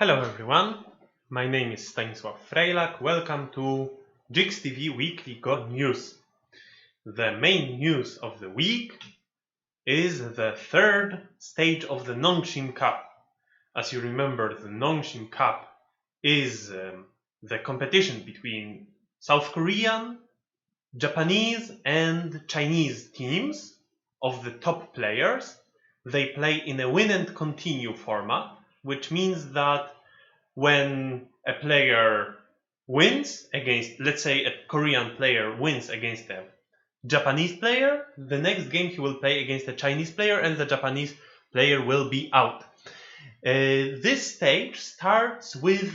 Hello everyone, my name is Stanisław Frejlak. Welcome to JIGS TV Weekly Go News. The main news of the week is the third stage of the Nongshim Cup. As you remember, the Nongshim Cup is the competition between South Korean, Japanese and Chinese teams of the top players. They play in a win and continue format, which means that when a player wins against, let's say a Korean player wins against a Japanese player, the next game he will play against a Chinese player and the Japanese player will be out. This stage starts with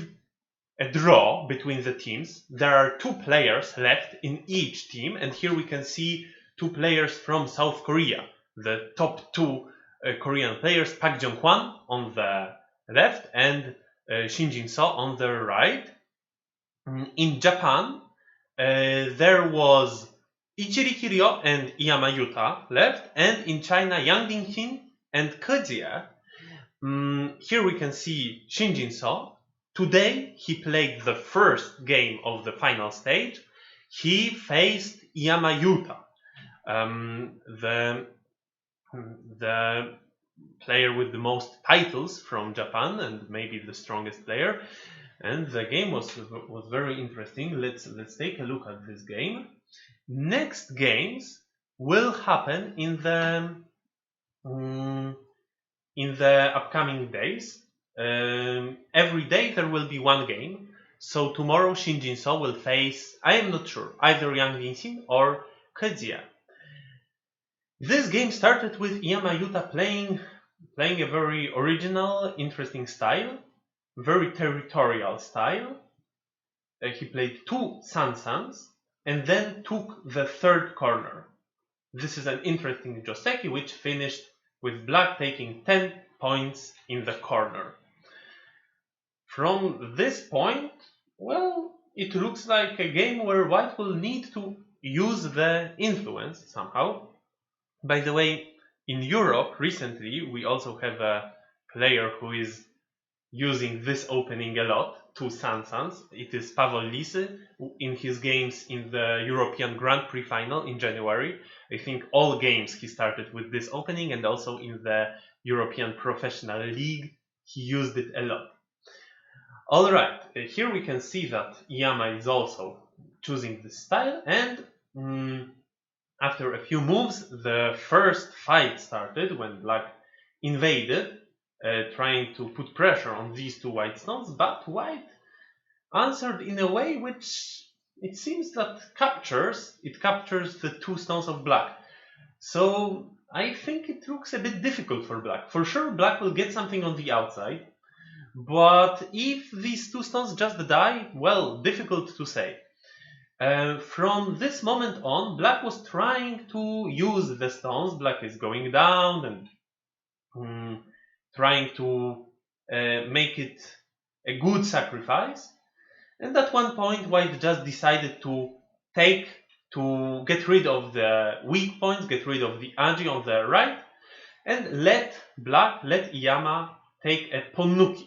a draw between the teams. There are two players left in each team, and here we can see two players from South Korea. The top two Korean players, Park Jong-hwan on the left and Shin Jin-so on the right. In Japan, there was Ichiri Kiryo and Iyama Yuta left, and in China, Yang Bingqin and Ke Jie. Here we can see Shin Jin-so. Today, he played the first game of the final stage. He faced Iyama Yuta, the player with the most titles from Japan and maybe the strongest player. And the game was very interesting. Let's take a look at this game. Next games will happen in the upcoming days. Every day there will be one game. So tomorrow Shin Jin-so will face, I am not sure, either Yang Bingqin or Ke Jie. This game started with Iyama Yuta playing a very original, interesting style, very territorial style. He played two Sansans and then took the third corner. This is an interesting Joseki which finished with Black taking 10 points in the corner. From this point, well, it looks like a game where White will need to use the influence somehow. By the way, in Europe recently we also have a player who is using this opening a lot, two Sansans. It is Pavol Lise in his games in the European Grand Prix final in January. I think all games he started with this opening, and also in the European Professional League he used it a lot. Alright, here we can see that Iyama is also choosing this style, and after a few moves the first fight started when Black invaded, trying to put pressure on these two white stones, but White answered in a way which it seems that captures the two stones of Black. So I think it looks a bit difficult for Black. For sure Black will get something on the outside, but if these two stones just die, well, difficult to say. From this moment on, Black was trying to use the stones. Black is going down and trying to make it a good sacrifice. And at one point, White just decided to get rid of the weak points, get rid of the Aji on the right, and let Iyama take a Ponnuki.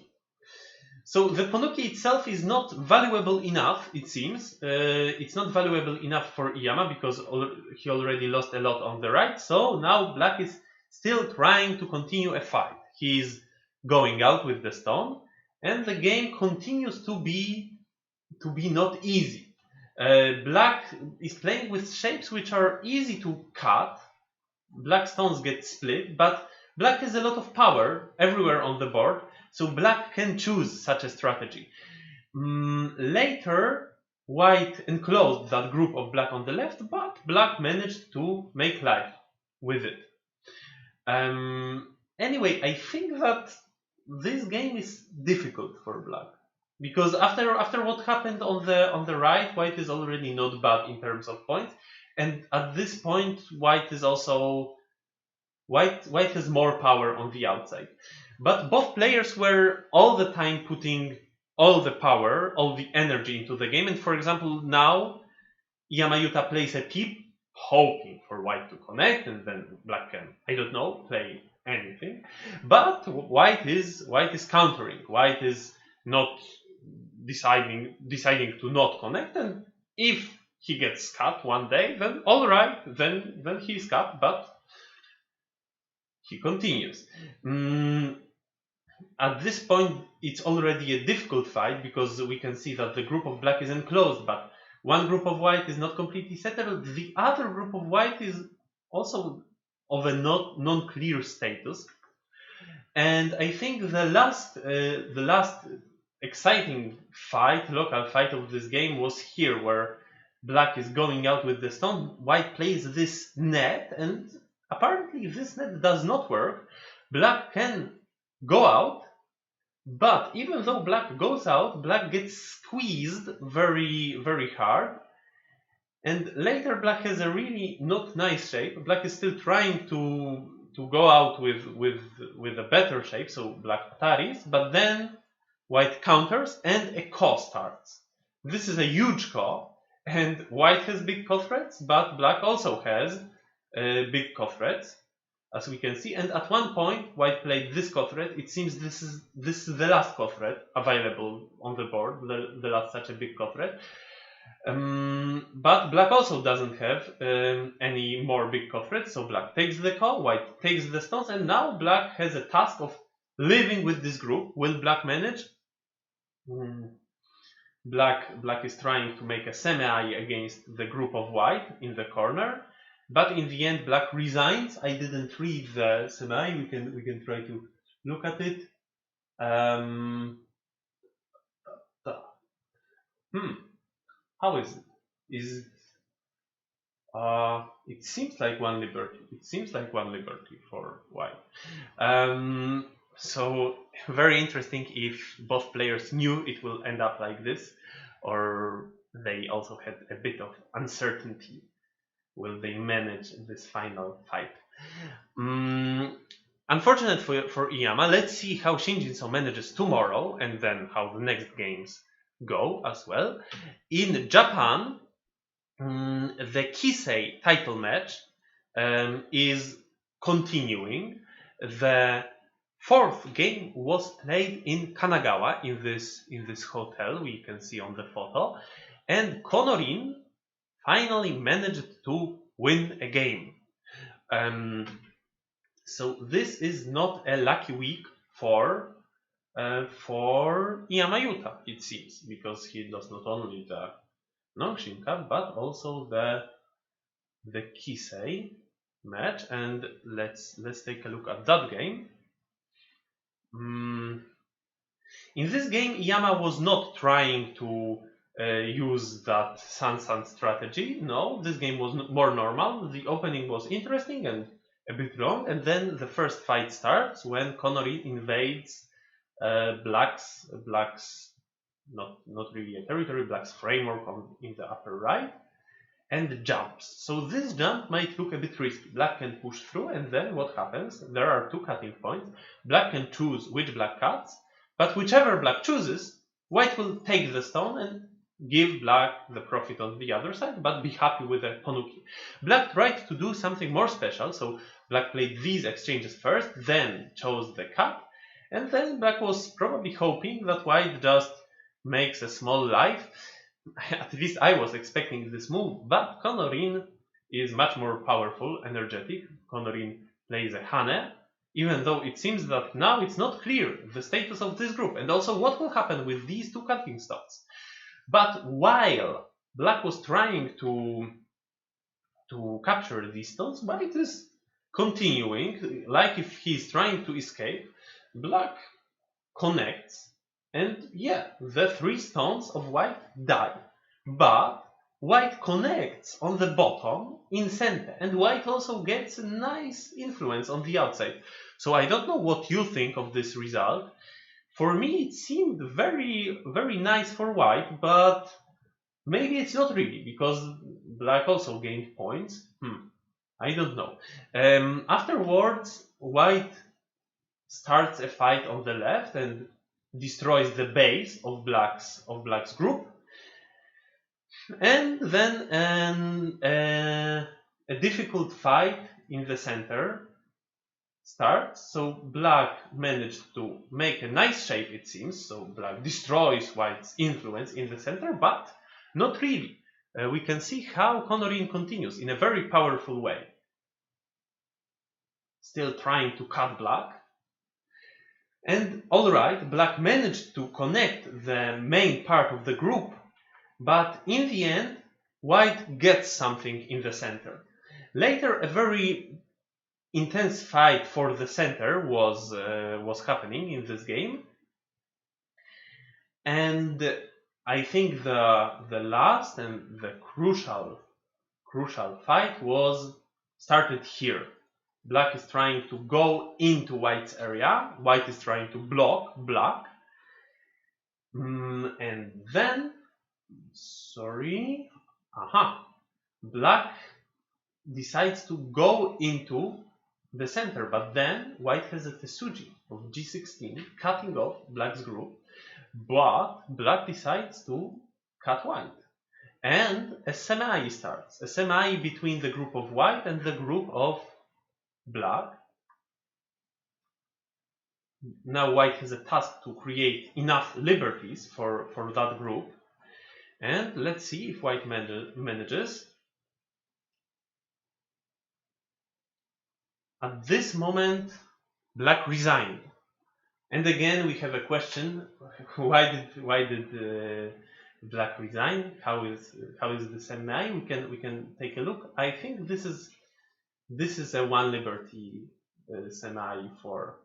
So the Ponnuki itself is not valuable enough, it seems. It's not valuable enough for Iyama because he already lost a lot on the right. So now Black is still trying to continue a fight. He is going out with the stone, and the game continues to be not easy. Black is playing with shapes which are easy to cut. Black stones get split, but Black has a lot of power everywhere on the board, so Black can choose such a strategy. Later, White enclosed that group of Black on the left, but Black managed to make life with it. Anyway, I think that this game is difficult for Black, because after what happened on the right, White is already not bad in terms of points, and at this point White has more power on the outside. But both players were all the time putting all the power, all the energy into the game, and for example now Iyama Yuta plays a tip, hoping for White to connect, and then Black can, I don't know, play anything. But White is countering. White is not deciding to not connect, and if he gets cut one day, then all right, then he's cut, but he continues. At this point, it's already a difficult fight because we can see that the group of black is enclosed, but one group of white is not completely settled. The other group of white is also of a non-clear status. And I think the last exciting fight, local fight of this game was here, where black is going out with the stone, white plays this net, and apparently this net does not work. Black can go out, but even though black goes out, black gets squeezed very, very hard. And later black has a really not nice shape. Black is still trying to go out with a better shape, so black parries, but then white counters and a ko starts. This is a huge ko, and white has big ko threats, but black also has big ko threats, as we can see. And at one point, white played this ko threat. It seems this is the last ko threat available on the board, the last such a big ko threat. But black also doesn't have any more big ko threats, so black takes the ko, white takes the stones, and now black has a task of living with this group. Will black manage? Black is trying to make a semi against the group of white in the corner, but in the end black resigns. I didn't read the semi. We can try to look at it. How is it? Is it seems like one liberty. It seems like one liberty for white. So very interesting if both players knew it will end up like this, or they also had a bit of uncertainty. Will they manage this final fight? Unfortunate for Iyama. Let's see how Shinjinso manages tomorrow, and then how the next games go as well. In Japan, the Kisei title match is continuing. The fourth game was played in Kanagawa, in this hotel we can see on the photo, and Konorin finally managed to win a game. So this is not a lucky week for Iyama-Yuta, it seems, because he lost not only the Nongshinkan but also the Kisei match. And let's take a look at that game. In this game, Iyama was not trying to use that Sansan strategy. No, this game was more normal. The opening was interesting and a bit long, and then the first fight starts when Konorin invades Black's not really a territory, Black's framework in the upper right, and jumps. So this jump might look a bit risky. Black can push through, and then what happens? There are two cutting points. Black can choose which black cuts, but whichever black chooses, white will take the stone and give black the profit on the other side, but be happy with the Konuki. Black tried to do something more special, so black played these exchanges first, then chose the cut, and then black was probably hoping that white just makes a small life. At least I was expecting this move, but Konorin is much more powerful, energetic. Konorin plays a Hane, even though it seems that now it's not clear the status of this group, and also what will happen with these two cutting stones. But while black was trying to capture these stones, white is continuing, like if he's trying to escape. Black connects, and yeah, the three stones of white die. But white connects on the bottom in center, and white also gets a nice influence on the outside. So I don't know what you think of this result. For me, it seemed very, very nice for white, but maybe it's not really, because black also gained points. I don't know. Afterwards, white starts a fight on the left and destroys the base of black's group, and then a difficult fight in the center starts. So black managed to make a nice shape, it seems. So black destroys white's influence in the center, but not really. We can see how Conorin continues in a very powerful way. Still trying to cut black. And alright, black managed to connect the main part of the group, but in the end, white gets something in the center. Later, a very intense fight for the center was happening in this game, and I think the last and the crucial fight was started here. Black is trying to go into white's area, white is trying to block black, and then black decides to go into the center, but then white has a Tesuji of G16 cutting off black's group, but black decides to cut white, and a semi starts, a semi between the group of white and the group of black. Now white has a task to create enough liberties for that group, and let's see if white manages. At this moment, black resigned, and again we have a question: why did black resign? How is the semi? We can take a look. I think this is a one liberty semi for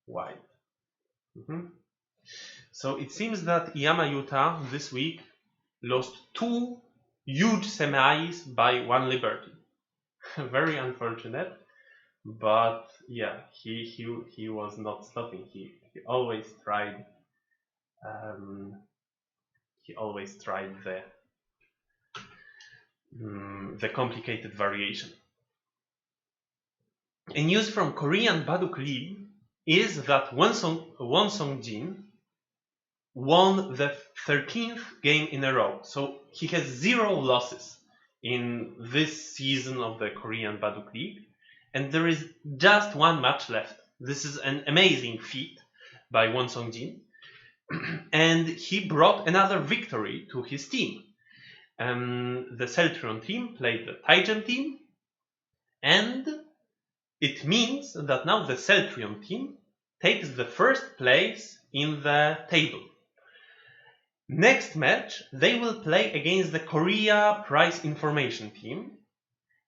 white. So it seems that Iyama Yuta this week lost 2 huge semis by 1 liberty. Very unfortunate, but yeah, he was not stopping. He always tried. The complicated variation. A news from Korean Baduk League is that Won Jin won the 13th game in a row. So he has 0 losses in this season of the Korean Baduk League, and there is just 1 match left. This is an amazing feat by Won Jin, and he brought another victory to his team. The Celtrion team played the Taigen team, and it means that now the Celtrion team takes the first place in the table. Next match, they will play against the Korea Prize Information team,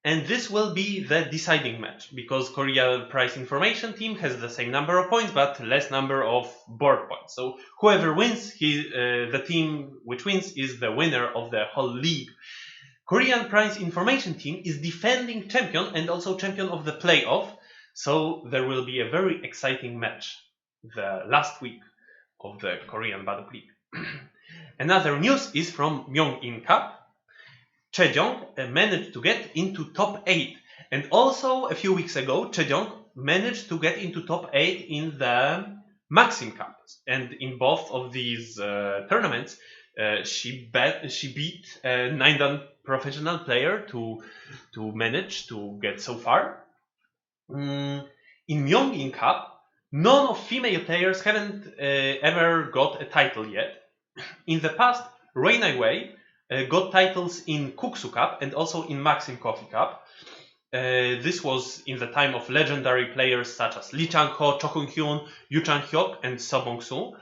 and this will be the deciding match, because Korea Prize Information team has the same number of points but less number of board points. So whoever wins, the team which wins is the winner of the whole league. Korean Prize Information team is defending champion and also champion of the playoff, so there will be a very exciting match the last week of the Korean Baduk League. Another news is from Myeong-in Cup. Chaejong managed to get into top 8, and also a few weeks ago Chaejong managed to get into top 8 in the Maxim Cup, and in both of these tournaments she beat a 9-dan professional player to manage to get so far. In Myeong-in Cup, none of female players haven't ever got a title yet. In the past, Reina Wei got titles in Kuksu Cup and also in Maxim Coffee Cup. This was in the time of legendary players such as Lee Chang-ho, Cho Kyung-hyun, Yu Chang-hyuk, and So Bong-soo.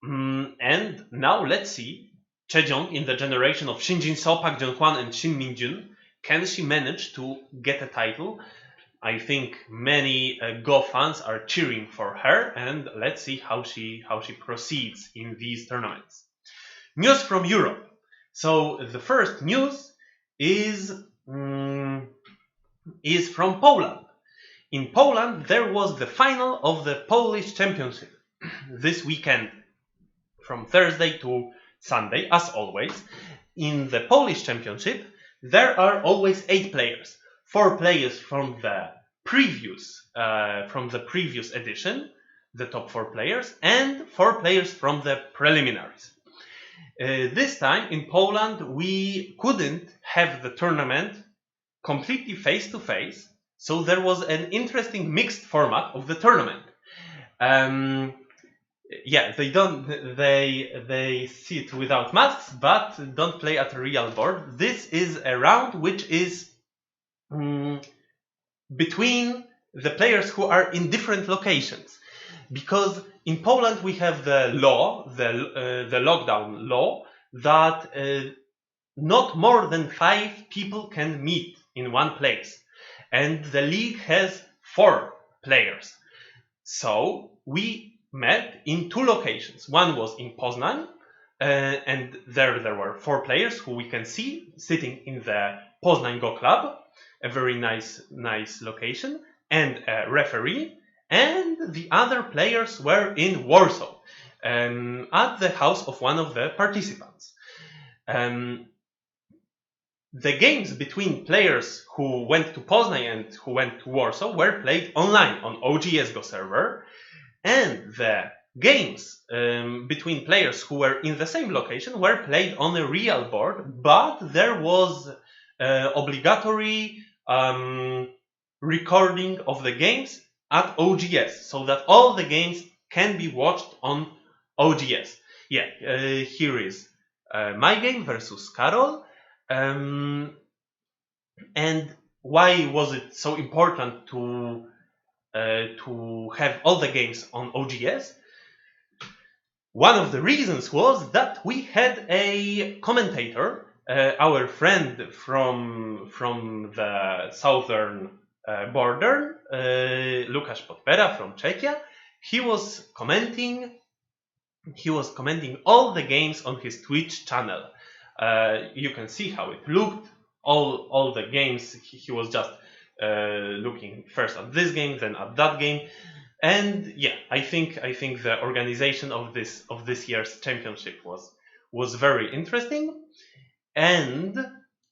And now let's see Chaejong in the generation of Shin Jin-so, Park Jung-hwan, and Shin Min-jun. Can she manage to get a title? I think many Go fans are cheering for her, and let's see how she proceeds in these tournaments. News from Europe. So the first news is from Poland. In Poland, there was the final of the Polish Championship this weekend, from Thursday to Sunday, as always. In the Polish Championship, there are always 8 players. 4 players from the previous edition, the top 4 players, and 4 players from the preliminaries. This time in Poland we couldn't have the tournament completely face to face, so there was an interesting mixed format of the tournament. Yeah, they sit without masks, but don't play at a real board. This is a round which is between the players who are in different locations, because in Poland we have the law, the lockdown law, that not more than 5 people can meet in one place, and the league has 4 players. So we met in 2 locations. One was in Poznań, and there were 4 players who we can see sitting in the Poznań Go Club, a very nice location, and a referee. And the other players were in Warsaw, at the house of one of the participants. The games between players who went to Poznań and who went to Warsaw were played online on OGS Go server, and the games between players who were in the same location were played on a real board, but there was obligatory recording of the games at OGS, so that all the games can be watched on OGS. Yeah, here is my game versus Karol. And why was it so important to have all the games on OGS? One of the reasons was that we had a commentator, our friend from the southern border, Łukasz Podpera from Czechia. He was commenting all the games on his Twitch channel. You can see how it looked. All the games. He was just looking first at this game, then at that game, and yeah, I think the organization of this year's championship was very interesting. And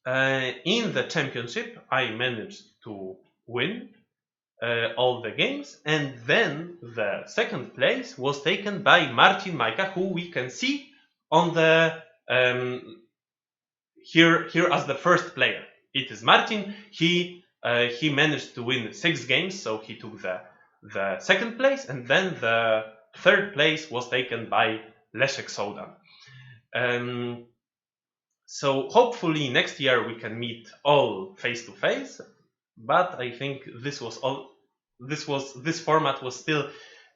in the championship, I managed to win all the games, and then the second place was taken by Marcin Majka, who we can see on the here as the first player. It is Marcin. He managed to win 6 games, so he took the second place, and then the third place was taken by Leszek Sołdan. So hopefully next year we can meet all face to face, but I think this format was still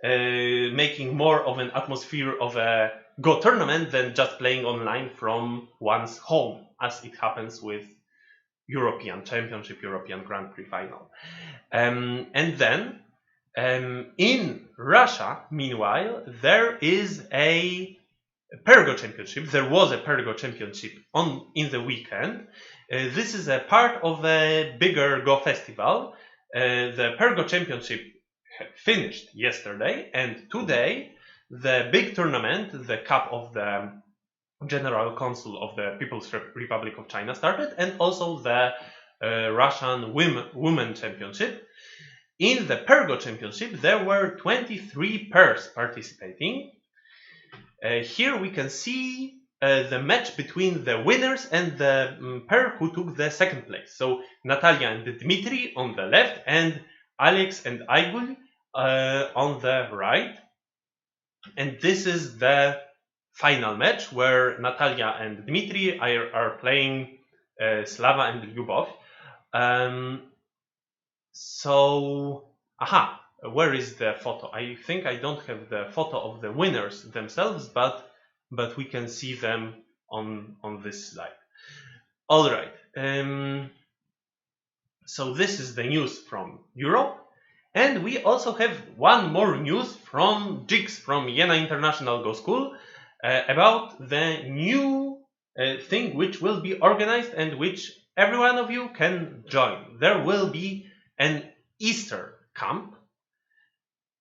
making more of an atmosphere of a Go tournament than just playing online from one's home, as it happens with European Championship, European Grand Prix final. And then in Russia, meanwhile, there is a Pergo Championship. There was a Pergo Championship in the weekend. This is a part of a bigger Go festival. The Pergo Championship finished yesterday, and today the big tournament, the Cup of the General Council of the People's Republic of China started, and also the Russian Women Championship. In the Pergo Championship, there were 23 pairs participating. Here we can see the match between the winners and the pair who took the second place. So Natalia and Dmitry on the left, and Alex and Aigul on the right. And this is the final match where Natalia and Dmitry are playing Slava and Lyubov. Where is the photo? I think I don't have the photo of the winners themselves, but we can see them on this slide. All right. So this is the news from Europe. And we also have one more news from JIGS, from Jena International Go School, about the new thing which will be organized and which every one of you can join. There will be an Easter camp.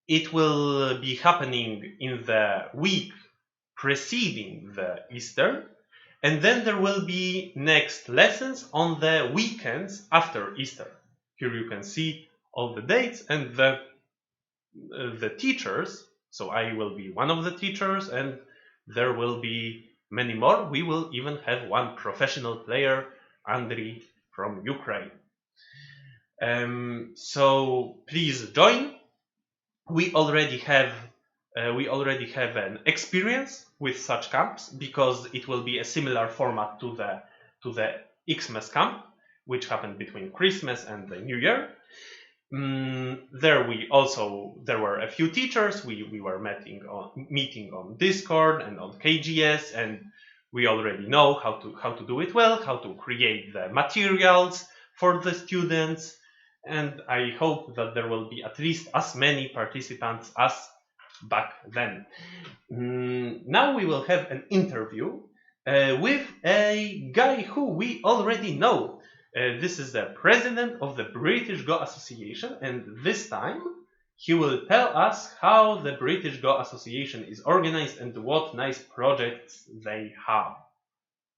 It will be happening in the week preceding the Easter, and then there will be next lessons on the weekends after Easter. Here you can see all the dates and the teachers. So I will be one of the teachers, and there will be many more. We will even have one professional player, Andriy from Ukraine. So please join. We already have an experience with such camps because it will be a similar format to the Xmas camp, which happened between Christmas and the New Year. There were a few teachers. We were meeting on Discord and on KGS, and we already know how to do it well, how to create the materials for the students. And I hope that there will be at least as many participants as back then. Now we will have an interview with a guy who we already know. This is the president of the British Go Association, and this time he will tell us how the British Go Association is organized and what nice projects they have.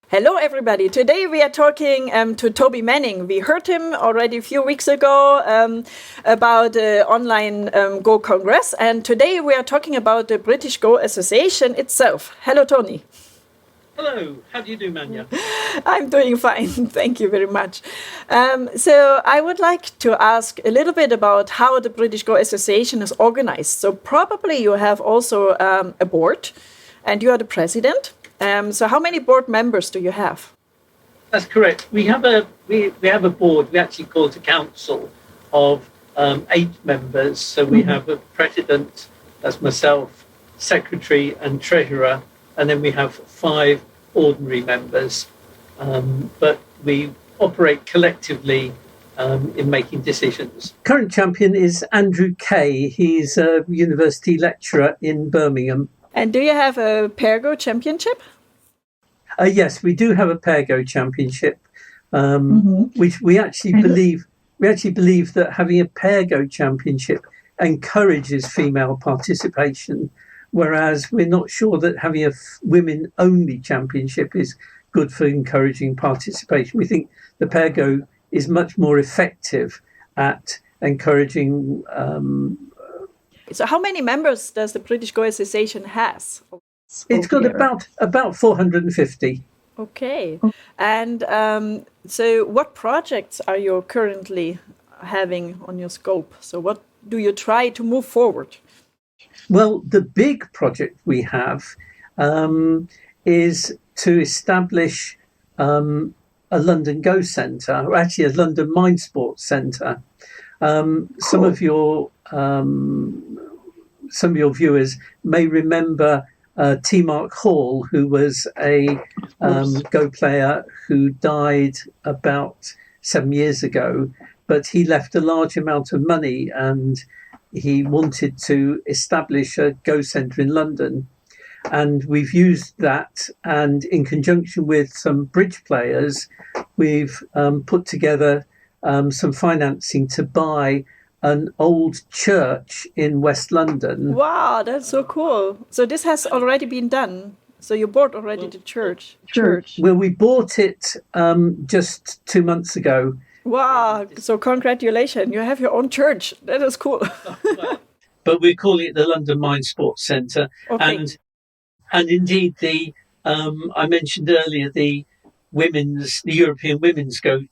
Hello everybody, today we are talking to Toby Manning. We heard him already a few weeks ago about the online Go Congress, and today we are talking about the British Go Association itself. Hello Tony. Hello, how do you do, Manya? I'm doing fine, thank you very much. So I would like to ask a little bit about how the British Go Association is organized. So probably you have also a board and you are the president. So how many board members do you have? That's correct. We have a board. We actually call it a council of 8 members. So we have a president, that's myself, secretary and treasurer, and then we have 5 ordinary members. But we operate collectively in making decisions. Current champion is Andrew Kay. He's a university lecturer in Birmingham. And do you have a Pair-Go championship? Yes, we do have a Pair-Go championship, which we actually believe that having a Pair-Go championship encourages female participation, whereas we're not sure that having a women-only championship is good for encouraging participation. We think the Pair-Go is much more effective at encouraging. So how many members does the British Go Association has? It's got about 450. Okay. And so what projects are you currently having on your scope? So what do you try to move forward? Well, the big project we have is to establish a London Go Centre, or actually a London Mind Sports Centre. Cool. Some of your viewers may remember T. Mark Hall, who was a Go player who died about 7 years ago, but he left a large amount of money and he wanted to establish a Go Centre in London. And we've used that, and in conjunction with some bridge players, we've put together some financing to buy an old church in West London. Wow, that's so cool. So this has already been done. So you bought already the church. Well, we bought it just 2 months ago. Wow, so congratulations. You have your own church. That is cool. But we're calling it the London Mind Sports Centre. Okay. And indeed, I mentioned earlier the European Women's Go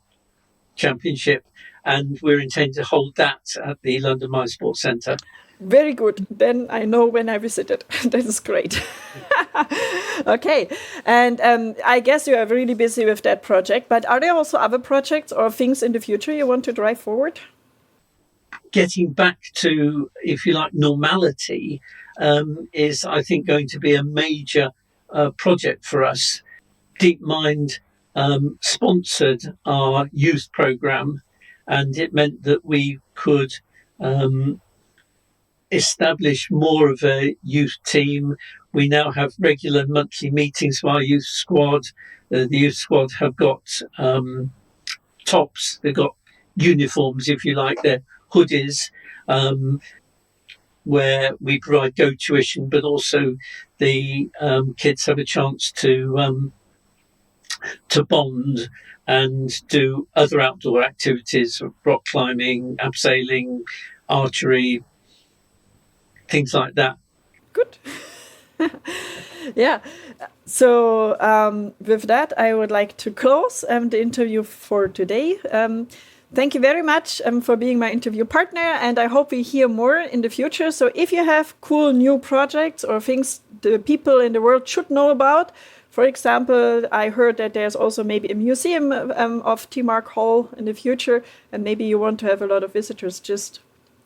Championship, and we're intending to hold that at the London Mind Sports Centre. Very good. Then I know when I visit it. That is great. Okay. And I guess you are really busy with that project, but are there also other projects or things in the future you want to drive forward? Getting back to, if you like, normality is, I think, going to be a major project for us. DeepMind sponsored our youth programme, and it meant that we could establish more of a youth team. We now have regular monthly meetings with our youth squad. The youth squad have got tops, they've got uniforms, if you like, they're hoodies, where we provide Go tuition, but also the kids have a chance to bond and do other outdoor activities, rock climbing, abseiling, archery, things like that. Good. Yeah. So with that, I would like to close the interview for today. Thank you very much for being my interview partner, and I hope we hear more in the future. So if you have cool new projects or things the people in the world should know about, for example, I heard that there's also maybe a museum of T. Mark Hall in the future, and maybe you want to have a lot of visitors, just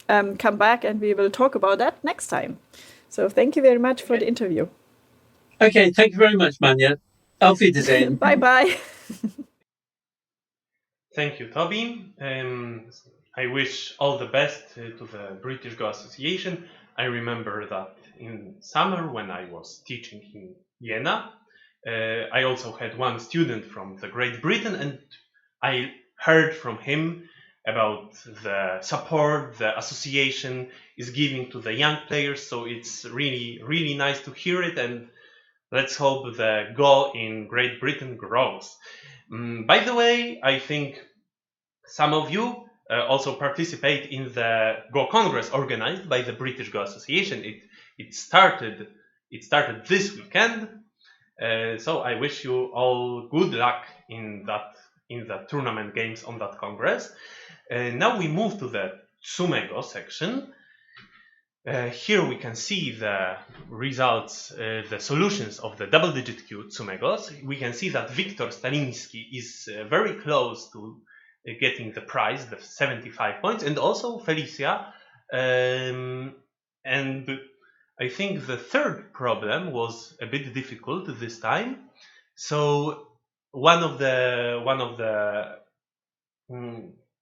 come back and we will talk about that next time. So thank you very much for the interview. Okay, thank you very much, Manja. Auf Wiedersehen. Bye-bye. Thank you, Toby. I wish all the best to the British Go Association. I remember that in summer when I was teaching in Jena, I also had one student from the Great Britain, and I heard from him about the support the association is giving to the young players. So it's really, really nice to hear it, and let's hope the Go in Great Britain grows. By the way, I think some of you also participate in the Go Congress organized by the British Go Association. It started this weekend, so I wish you all good luck in the tournament games on that congress. Now we move to the Tsumego section. Here we can see the results, the solutions of the double-digit Q Tsumegos. We can see that Wiktor Staliński is very close to getting the prize, the 75 points, and also Felicia. And I think the third problem was a bit difficult this time. So one of the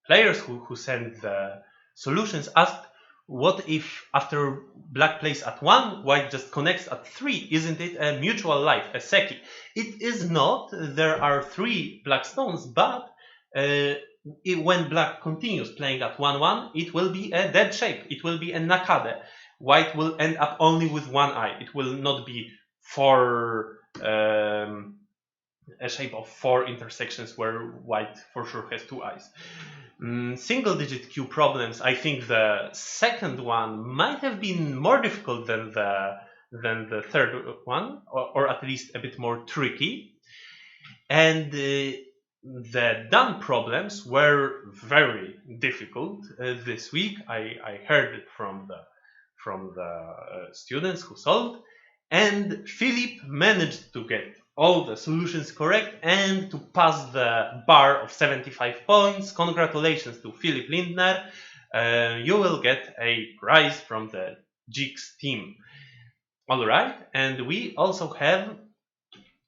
players who sent the solutions asked, what if after black plays at 1, white just connects at 3? Isn't it a mutual life, a seki? It is not. There are 3 black stones, but when black continues playing at 1-1, it will be a dead shape. It will be a nakade. White will end up only with 1 eye. It will not be a shape of 4 intersections where white for sure has 2 eyes. Single digit Q problems, I think the second one might have been more difficult than the third one, or at least a bit more tricky. And the done problems were very difficult this week. I heard it from the students who solved, and Philip managed to get all the solutions correct and to pass the bar of 75 points. Congratulations to Philip Lindner. You will get a prize from the JIGS team. All right, and we also have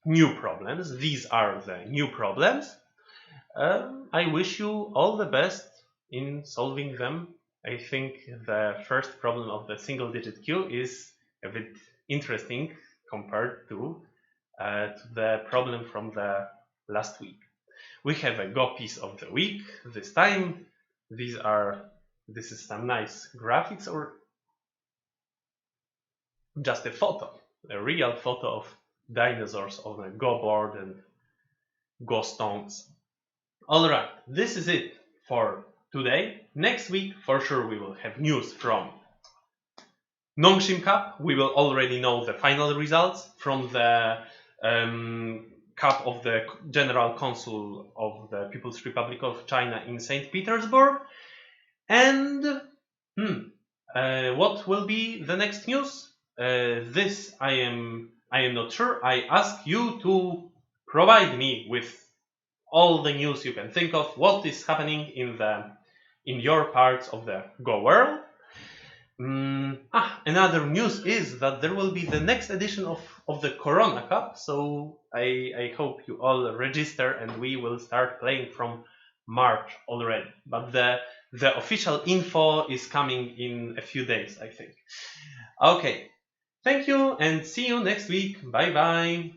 new problems. These are the new problems. I wish you all the best in solving them. I think the first problem of the single digit Q is a bit interesting compared to the problem from the last week. We have a Go piece of the week this time. This is some nice graphics, or just a photo, a real photo of dinosaurs on a Go board and Go stones. All right, this is it for today. Next week, for sure, we will have news from Nongshim Cup. We will already know the final results from the Cup of the General Consul of the People's Republic of China in St. Petersburg. And what will be the next news? This I am not sure. I ask you to provide me with all the news you can think of. What is happening in your parts of the Go world? Another news is that there will be the next edition of the Corona Cup, so I hope you all register and we will start playing from March already. But the official info is coming in a few days, I think. Okay, thank you and see you next week. Bye bye.